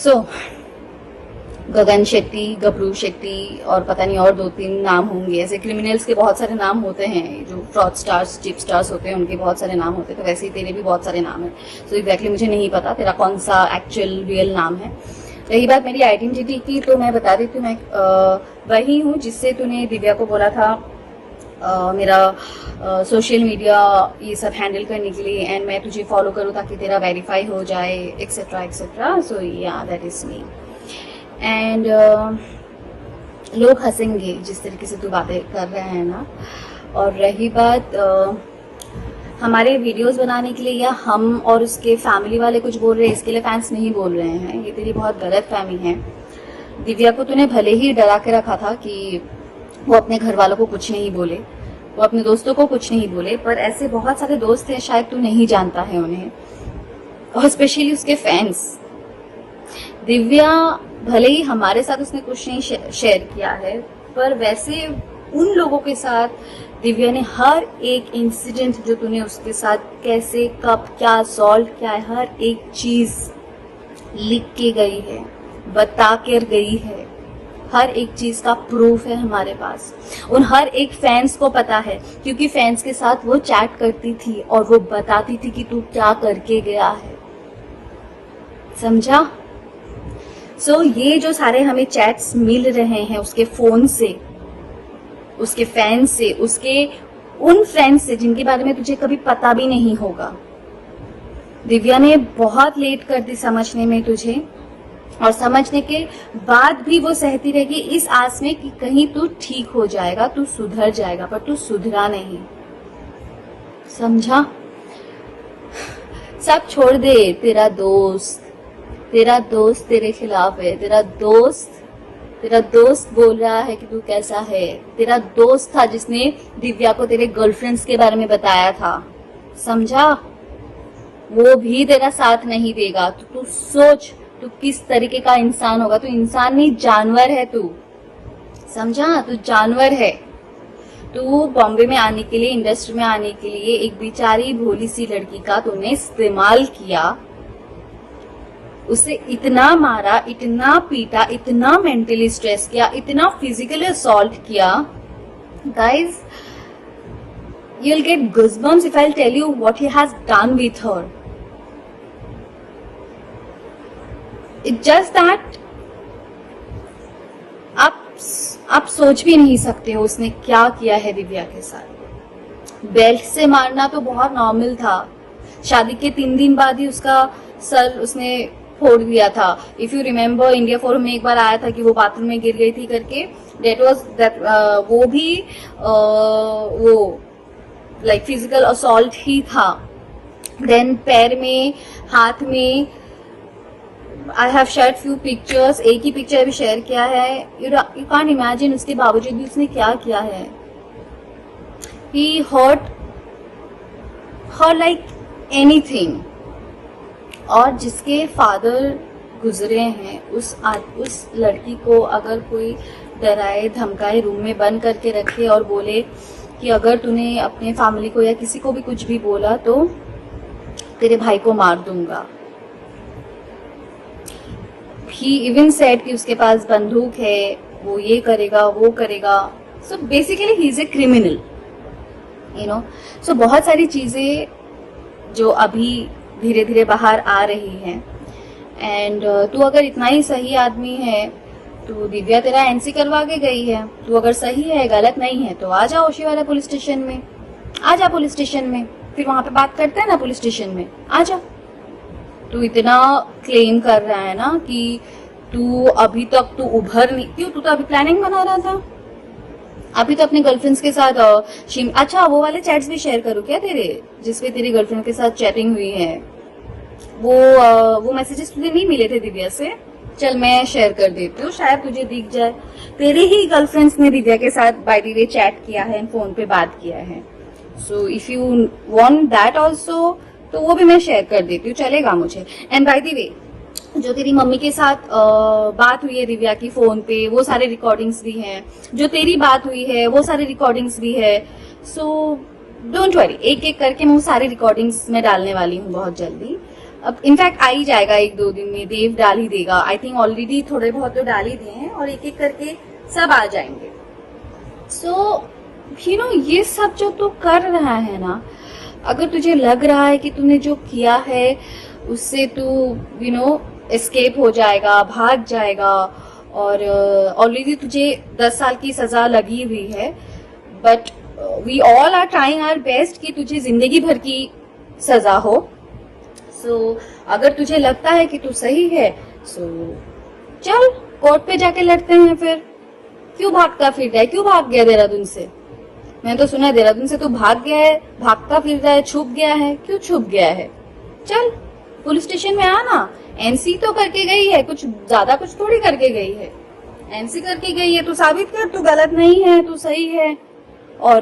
सो गगन शेट्टी, गबरू शेट्टी और पता नहीं और 2-3 नाम होंगे। ऐसे क्रिमिनल्स के बहुत सारे नाम होते हैं, जो फ्रॉड स्टार्स, चिप स्टार्स होते हैं, उनके बहुत सारे नाम होते हैं। तो वैसे ही तेरे भी बहुत सारे नाम हैं। सो एग्जैक्टली मुझे नहीं पता तेरा कौन सा एक्चुअल रियल नाम है। रही बात मेरी आइडेंटिटी की, तो मैं बता देती हूँ, मैं वही हूँ जिससे तूने दिव्या को बोला था मेरा सोशल मीडिया ये सब हैंडल करने के लिए, एंड मैं तुझे फॉलो करूँ ताकि तेरा वेरीफाई हो जाए, एक्सेट्रा एक्सेट्रा। सो या दैट इज मी। एंड लोग हंसेंगे जिस तरीके से तू बातें कर रहे हैं ना। और रही बात हमारे वीडियोस बनाने के लिए या हम और उसके फैमिली वाले कुछ बोल रहे हैं, इसके लिए फैंस नहीं बोल रहे हैं, ये तेरी बहुत गलत फहमी है। दिव्या को तूने भले ही डरा के रखा था कि वो अपने घर वालों को कुछ नहीं बोले, वो अपने दोस्तों को कुछ नहीं बोले, पर ऐसे बहुत सारे दोस्त हैं, शायद तू नहीं जानता है उन्हें, और स्पेशली उसके फैंस। दिव्या भले ही हमारे साथ उसने कुछ नहीं शेयर किया है, पर वैसे उन लोगों के साथ दिव्या ने हर एक इंसिडेंट जो तूने उसके साथ कैसे, कब, क्या सॉल्व किया है, हर एक चीज लिख के गई है, बता कर गई है। हर एक चीज का प्रूफ है हमारे पास। उन हर एक फैंस को पता है, क्योंकि फैंस के साथ वो चैट करती थी और वो बताती थी कि तू क्या करके गया है। समझा? सो ये जो सारे हमें चैट्स मिल रहे हैं उसके फोन से, उसके फैंस से, उसके उन फ्रेंड्स से जिनके बारे में तुझे कभी पता भी नहीं होगा। दिव्या ने बहुत लेट कर दी समझने में तुझे, और समझने के बाद भी वो सहती रहेगी इस आस में कि कहीं तू ठीक हो जाएगा, तू सुधर जाएगा, पर तू सुधरा नहीं। समझा? सब छोड़ दे। तेरा दोस्त तेरे खिलाफ है। तेरा दोस्त बोल रहा है कि तू कैसा है। तेरा दोस्त था जिसने दिव्या को तेरे गर्लफ्रेंड्स के बारे में बताया था। समझा? वो भी तेरा साथ नहीं देगा। तो तू सोच तू किस तरीके का इंसान होगा। तू इंसान नहीं, जानवर है तू। समझा? तू जानवर है। तू बॉम्बे में आने के लिए, इंडस्ट्री में आने के लिए एक बेचारी भोली सी लड़की का तूने इस्तेमाल किया, उसे इतना मारा, इतना पीटा, इतना मेंटली स्ट्रेस किया, इतना फिजिकली असॉल्ट किया। Guys, you'll get goosebumps if I'll tell you what he has done with her. It's just that आप सोच भी नहीं सकते हो उसने क्या किया है दिव्या के साथ। बेल्ट से मारना तो बहुत नॉर्मल था। शादी के 3 दिन बाद ही उसका सर उसने फोड़ दिया था। If you remember, India forum में एक बार आया था कि वो बाथरूम में गिर गई थी करके। वो भी वो लाइक फिजिकल असॉल्ट ही था। देन पैर में, हाथ में, I have shared few pictures. एक ही पिक्चर भी शेयर किया है। यू कांट इमेजिन उसके बावजूद भी उसने क्या किया है। ही हर्ट हर लाइक एनीथिंग। और जिसके फादर गुजरे हैं, उस लड़की को अगर कोई डराए धमकाए, रूम में बंद करके रखे और बोले कि अगर तूने अपने फैमिली को या किसी को भी कुछ भी बोला तो तेरे भाई को मार दूंगा। ही इवन सेड कि उसके पास बंदूक है, वो ये करेगा, वो करेगा। So basically he is a criminal, you know. So बहुत सारी चीजें जो अभी धीरे धीरे बाहर आ रही हैं। एंड तू अगर इतना ही सही आदमी है तो दिव्या तेरा एनसी करवा के गई है। तू अगर सही है, गलत नहीं है, तो आ जा ओशीवाला पुलिस स्टेशन में। आ जा पुलिस स्टेशन में, फिर वहां पे बात करते हैं ना पुलिस स्टेशन में। आ जा। तू इतना क्लेम कर रहा है ना कि तू अभी तक तू उभर नहीं, क्यों? तू तो अभी प्लानिंग बना रहा था। अभी तो अपने गर्लफ्रेंड्स के साथ अच्छा, वो वाले चैट्स भी शेयर करूँ क्या तेरे, जिसपे तेरी गर्लफ्रेंड के साथ चैटिंग हुई है? वो मैसेजेस तुझे नहीं मिले थे दिव्या से? चल मैं शेयर कर देती हूँ, शायद तुझे दिख जाए। तेरे ही गर्लफ्रेंड्स ने दिव्या के साथ बाय द वे चैट किया है, फोन पे बात किया है। So if you want that also, तो वो भी मैं शेयर कर देती हूँ, चलेगा मुझे। एंड बाय द वे, जो तेरी मम्मी के साथ बात हुई है दिव्या की फोन पे, वो सारे रिकॉर्डिंग्स भी हैं। जो तेरी बात हुई है वो सारे रिकॉर्डिंग्स भी है। सो डोंट वरी, एक एक करके मैं वो सारे रिकॉर्डिंग्स में डालने वाली हूँ बहुत जल्दी। अब इनफैक्ट आ ही जाएगा 1-2 दिन में, देव डाल ही देगा। आई थिंक ऑलरेडी थोड़े बहुत तो डाल ही दिए हैं और एक एक करके सब आ जाएंगे। सो ये सब जो तू कर रहा है ना, अगर तुझे लग रहा है कि तूने जो किया है उससे तू एस्केप हो जाएगा, भाग जाएगा, और ऑलरेडी तुझे 10 साल की सजा लगी हुई है, but we all are trying our best कि तुझे जिंदगी भर की सजा हो। सो अगर तुझे लगता है कि तू सही है, सो चल कोर्ट पे जाके लड़ते हैं फिर। क्यों भागता फिर रहा है? क्यों भाग गया देहरादून से? मैं तो सुना देहरादून से तू भाग गया है, भागता फिर रहा है, छुप गया है। क्यों छुप गया है? चल पुलिस स्टेशन में आ ना। एनसी तो करके गई है, कुछ ज्यादा कुछ थोड़ी करके गई है, एनसी करके गई है। तू साबित कर, तू गलत नहीं है, तू सही है। और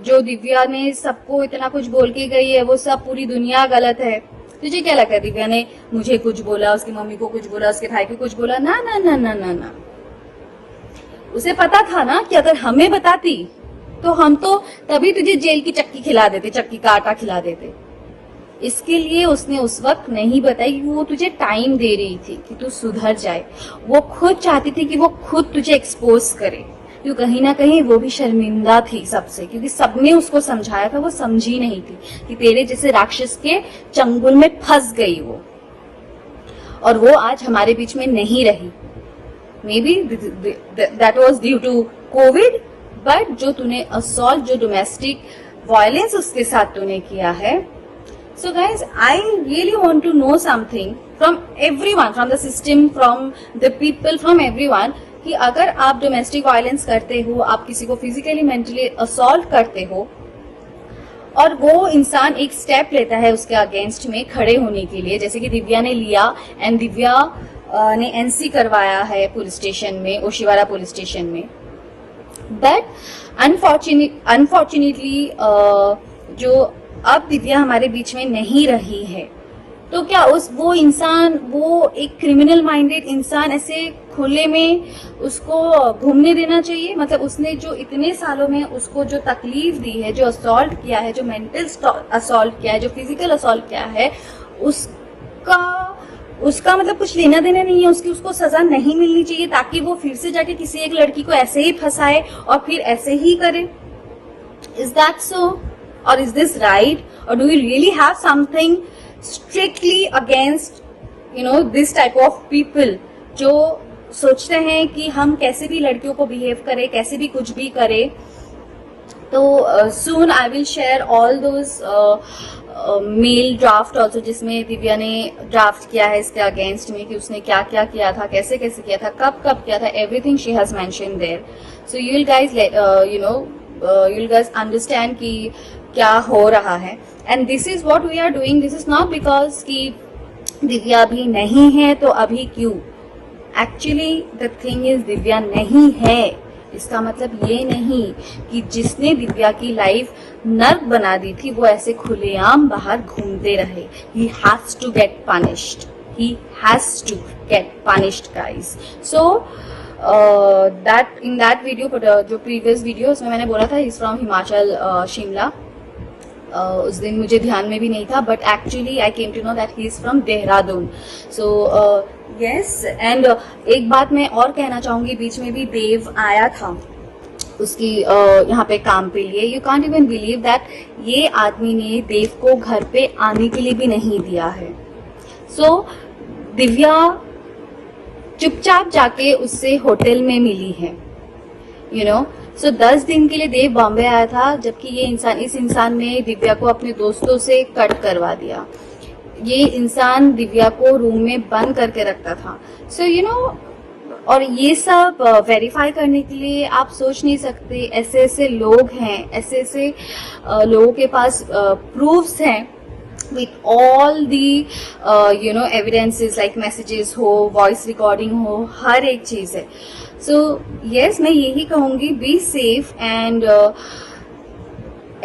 जो दिव्या ने सबको इतना कुछ बोल के गई है, वो सब पूरी दुनिया गलत है। तुझे क्या लगता है दिव्या ने मुझे कुछ बोला, उसकी मम्मी को कुछ बोला, उसके भाई को कुछ बोला? ना ना ना ना ना ना। उसे पता था ना कि अगर हमें बताती तो हम तो तभी तुझे जेल की चक्की खिला देते, चक्की का आटा खिला देते। इसके लिए उसने उस वक्त नहीं बताई कि वो तुझे टाइम दे रही थी कि तू सुधर जाए। वो खुद चाहती थी कि वो खुद तुझे एक्सपोज करे, क्योंकि कहीं ना कहीं वो भी शर्मिंदा थी सबसे, क्योंकि सबने उसको समझाया था, वो समझी नहीं थी कि तेरे जैसे राक्षस के चंगुल में फंस गई वो, और वो आज हमारे बीच में नहीं रही। Maybe that was due to COVID, but जो तूने असॉल्ट, जो डोमेस्टिक वायलेंस उसके साथ तूने किया है। So guys, I really want to know something from everyone, from the system, from the people, from everyone, कि अगर आप डोमेस्टिक वायलेंस करते हो, आप किसी को फिजिकली मेंटली असॉल्ट करते हो, और वो इंसान एक स्टेप लेता है उसके अगेंस्ट में खड़े होने के लिए, जैसे कि दिव्या ने लिया, एंड दिव्या ने एनसी करवाया है पुलिस स्टेशन में, ओशिवारा पुलिस स्टेशन में, बट अनफॉर्चुनेटली जो अब दिव्या हमारे बीच में नहीं रही है, तो क्या वो इंसान, वो एक क्रिमिनल माइंडेड इंसान ऐसे खुले में उसको घूमने देना चाहिए? मतलब उसने जो इतने सालों में उसको जो तकलीफ दी है, जो असॉल्ट किया है, जो मेंटल असॉल्ट किया है, जो फिजिकल असॉल्ट किया है, उसका मतलब कुछ लेना देना नहीं है, उसको सजा नहीं मिलनी चाहिए, ताकि वो फिर से जाके किसी एक लड़की को ऐसे ही फंसाए और फिर ऐसे ही करे? Is that so? Or is this right? Or do we really have something strictly against this type of people जो सोचते हैं कि हम कैसे भी लड़कियों को बिहेव करें, कैसे भी कुछ भी करें? तो soon I will share all those mail draft also, जिसमें दिव्या ने ड्राफ्ट किया है इसके अगेंस्ट में कि उसने क्या क्या किया था, कैसे कैसे किया था, कब कब किया था, everything she has mention there. So you will guys you will guys understand कि क्या हो रहा है, and this is what we are doing. This is not because कि दिव्या अभी नहीं है तो अभी क्यों। Actually the thing is Divya नहीं है, इसका मतलब ये नहीं कि जिसने दिव्या की लाइफ नर्क बना दी थी वो ऐसे खुलेआम बाहर घूमते रहे। He has to get punished, he has to get punished guys. So that in that video, जो प्रीवियस वीडियो उसमें मैंने बोला था इज फ्रॉम हिमाचल शिमला। उस दिन मुझे ध्यान में भी नहीं था, but actually I came to know that he is from Dehradun. So yes, and एक बात मैं और कहना चाहूंगी, बीच में भी देव आया था उसकी यहाँ पे काम पे लिए। You can't even believe that ये आदमी ने देव को घर पे आने के लिए भी नहीं दिया है। सो दिव्या चुपचाप जाके उससे होटल में मिली है, सो 10 दिन के लिए देव बॉम्बे आया था, जबकि इस इंसान ने दिव्या को अपने दोस्तों से कट करवा दिया। ये इंसान दिव्या को रूम में बंद करके रखता था। सो और ये सब वेरीफाई करने के लिए आप सोच नहीं सकते, ऐसे ऐसे लोग हैं, ऐसे ऐसे लोगों के पास प्रूफ्स हैं with all the evidences like messages हो, voice recording हो, हर एक चीज है। So yes, मैं यही कहूंगी, be safe and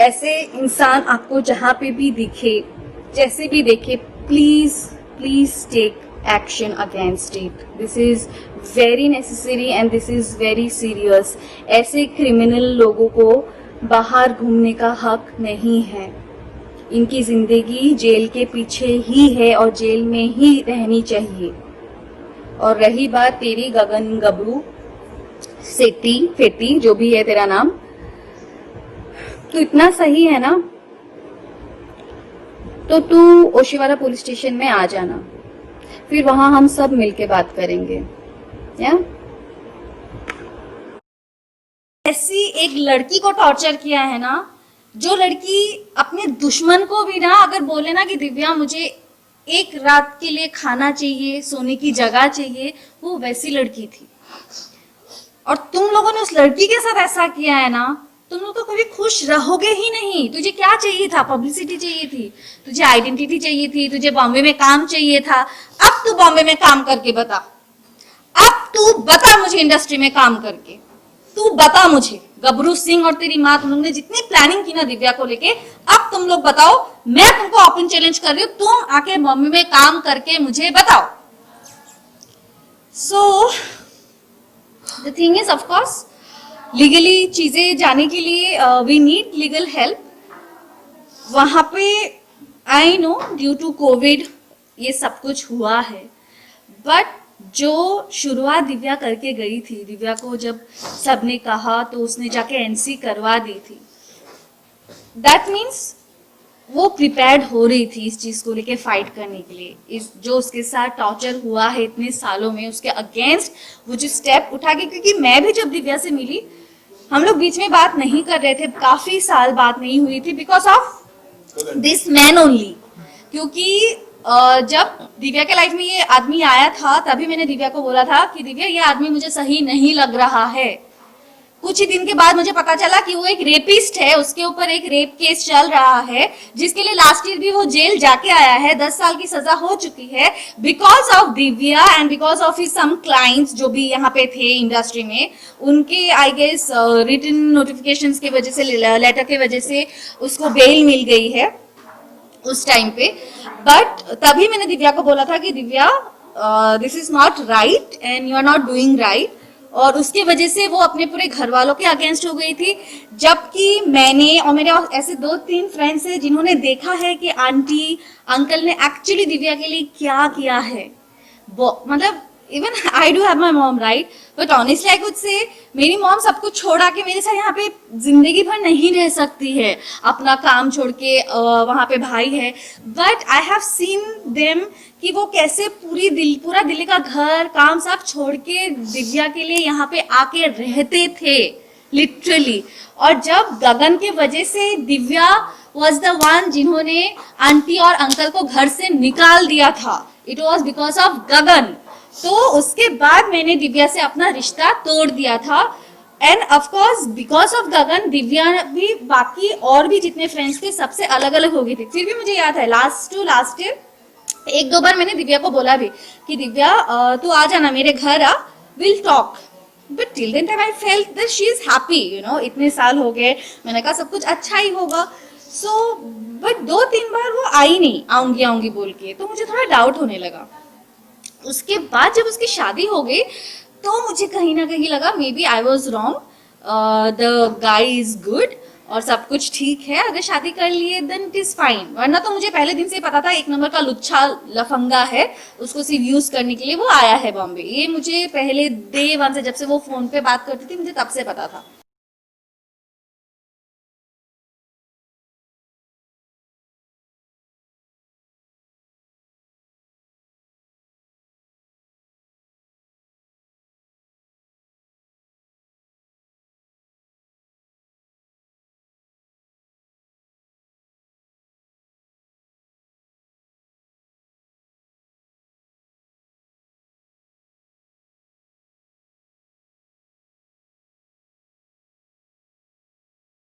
ऐसे इंसान आपको जहां पे भी दिखे, जैसे भी देखे, please take action against it. This is very necessary and this is very serious. ऐसे क्रिमिनल लोगों को बाहर घूमने का हक नहीं है। इनकी जिंदगी जेल के पीछे ही है और जेल में ही रहनी चाहिए। और रही बात तेरी गगन गबरू सेती फेती जो भी है तेरा नाम, तो इतना सही है ना, तो तू ओशीवारा पुलिस स्टेशन में आ जाना, फिर वहां हम सब मिलके बात करेंगे। या ऐसी एक लड़की को टॉर्चर किया है ना, जो लड़की अपने दुश्मन को भी ना अगर बोले ना कि दिव्या मुझे एक रात के लिए खाना चाहिए, सोने की जगह चाहिए, वो वैसी लड़की थी। और तुम लोगों ने उस लड़की के साथ ऐसा किया है ना, तुम लोग तो कभी खुश रहोगे ही नहीं। तुझे क्या चाहिए था? पब्लिसिटी चाहिए थी, तुझे आइडेंटिटी चाहिए थी, तुझे बॉम्बे में काम चाहिए था। अब तू बॉम्बे में काम करके बता, अब तू बता मुझे इंडस्ट्री में काम करके, तू बता मुझे। गबरू सिंह और तेरी माँ, तुम लोग ने जितनी प्लानिंग की ना दिव्या को लेके, अब तुम लोग बताओ। मैं तुमको ओपन चैलेंज कर रही हूँ, तुम आके बॉम्बे में काम करके मुझे बताओ। So the thing is, of course legally चीजें जाने के लिए वी नीड लीगल हेल्प। वहां पे I know due to COVID ये सब कुछ हुआ है, बट जो शुरुआत दिव्या करके गई थी, दिव्या को जब सबने कहा तो उसने जाके एनसी करवा दी थी। दैट मीन्स वो प्रिपेयर्ड हो रही थी इस चीज को लेके फाइट करने के लिए। इस जो उसके साथ टॉर्चर हुआ है इतने सालों में, उसके अगेंस्ट वो जो स्टेप उठा के, क्योंकि मैं भी जब दिव्या से मिली, हम लोग बीच में बात नहीं कर रहे थे, काफी साल बात नहीं हुई थी, because of this man only. क्योंकि जब दिव्या के लाइफ में ये आदमी आया था, तभी मैंने दिव्या को बोला था कि दिव्या ये आदमी मुझे सही नहीं लग रहा है। कुछ ही दिन के बाद मुझे पता चला कि वो एक रेपिस्ट है, उसके ऊपर एक रेप केस चल रहा है, जिसके लिए लास्ट ईयर भी वो जेल जाके आया है, 10 साल की सजा हो चुकी है, because of Divya and because of his some clients जो भी यहाँ पे थे इंडस्ट्री में, उनके आई गेस रिटन नोटिफिकेशंस की वजह से, लेटर की वजह से उसको बेल मिल गई है उस टाइम पे। बट तभी मैंने दिव्या को बोला था कि Divya this is not right and you are not doing right. और उसके वजह से वो अपने पूरे घर वालों के अगेंस्ट हो गई थी। जबकि मैंने और मेरे ऐसे 2-3 फ्रेंड्स हैं जिन्होंने देखा है कि आंटी अंकल ने एक्चुअली दिव्या के लिए क्या किया है। मतलब even I do have my mom right, but honestly I could say मेरी मॉम सब कुछ छोड़ा के मेरे साथ यहाँ पे जिंदगी भर नहीं रह सकती है, अपना काम छोड़ के वहाँ पे भाई है। But I have seen them कि वो कैसे पूरा दिल्ली का घर काम सब छोड़ के दिव्या के लिए यहाँ पे आके रहते थे लिटरली। और जब गगन के वजह से दिव्या वॉज द वन जिन्होंने आंटी और अंकल को घर से निकाल दिया था, इट वॉज बिकॉज ऑफ गगन। तो उसके बाद मैंने दिव्या से अपना रिश्ता तोड़ दिया था। And of course because of Gagan Divya भी बाकी और भी जितने फ्रेंड्स थे सबसे अलग अलग हो गई थी। फिर भी मुझे याद है लास्ट ईयर 1-2 बार मैंने दिव्या को बोला भी कि दिव्या तू आ जाना मेरे घर, आ will talk. But till then time I felt that she is happy, you know, इतने साल हो गए, मैंने कहा सब कुछ अच्छा ही होगा। सो बट 2-3 बार वो आई नहीं, आऊंगी बोल के, तो मुझे थोड़ा डाउट होने लगा। उसके बाद जब उसकी शादी हो गई तो मुझे कहीं ना कहीं लगा maybe I was wrong, the guy is good और सब कुछ ठीक है, अगर शादी कर लिए देन इट इज फाइन। वरना तो मुझे पहले दिन से पता था 1 नंबर का लुच्छा लफंगा है, उसको सिर्फ यूज करने के लिए वो आया है बॉम्बे। ये मुझे पहले डे 1 से, जब से वो फोन पे बात करती थी, मुझे तब से पता था।